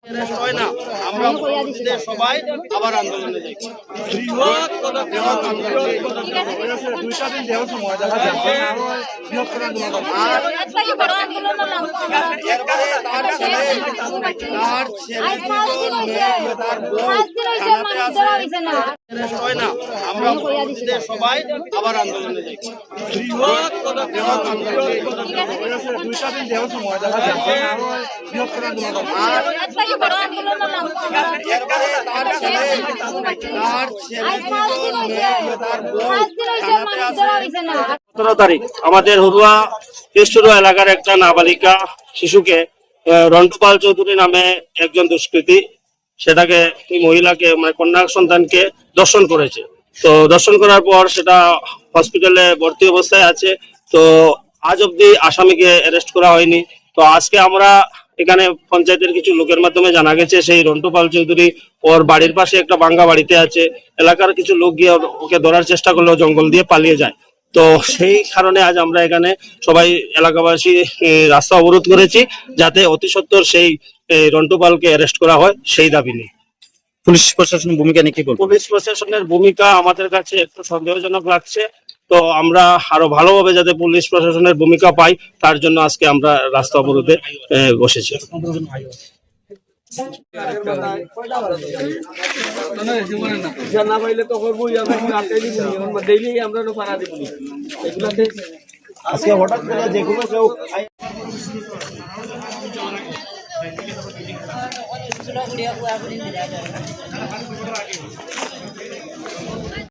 হয় না, আমরা পরবর্তীতে সবাই আবার আন্দোলনে যাই। বৃহৎ আন্দোলন। দুইটা দিন দেওয়ার সময় দেখা যাচ্ছে বৃহত্তর আন্দোলন এরপরে তার ছেলে তার বউ থানাতে আছে। হয় না, আমরা পরবর্তীতে সবাই আবার আন্দোলনে যাই। বৃহৎ আন্দোলন। দুইটা দিন দেওয়ার সময় দেখা যাচ্ছে বৃহত্তর আন্দোলন এরপরে তার ছেলে তার বউ থানাতে আছে। 17 তারিখ আমাদের হুরুয়া কেষ্টুরা এলাকার একটা নাবালিকা শিশুকে রন্টু পাল চৌধুরী নামে একজন দুষ্কৃতী সেটাকে ওই মহিলাকে মানে কন্যা সন্তানকে দর্শন করেছে। তো দর্শন করার পর সেটা হসপিটালে ভর্তি অবস্থায় আছে। তো আজ অব্দি আসামিকে অ্যারেস্ট করা হয়নি। তো আজকে আমরা এখানে পঞ্চায়েতের কিছু লোকের মাধ্যমে জানা গেছে সেই রন্টু পাল চৌধুরী ওর বাড়ির পাশে একটা ভাঙ্গা বাড়িতে আছে। এলাকার কিছু লোক গিয়ে ওকে ধরার চেষ্টা করলেও জঙ্গল দিয়ে পালিয়ে যায়। তো সেই কারণে আজ আমরা এখানে সবাই এলাকাবাসী রাস্তা অবরোধ করেছি যাতে অতি সত্বর সেই রন্টু পালকে অ্যারেস্ট করা হয় সেই দাবি নিয়ে। পুলিশ প্রশাসনের ভূমিকা নিয়ে কি বলবো? পুলিশ প্রশাসনের ভূমিকা আমাদের কাছে একটু সন্দেহজনক লাগছে। তো আমরা আরো ভালোভাবে যাতে পুলিশ প্রশাসনের ভূমিকা পাই তার জন্য আজকে আমরা রাস্তা অবরোধে বসেছি। জানা পাইলে তো করবোই, আমরা ডেইলি আমরা পাড়া দিব এগুলাতে। আজকে হঠাৎ করে যে কোনো কেউ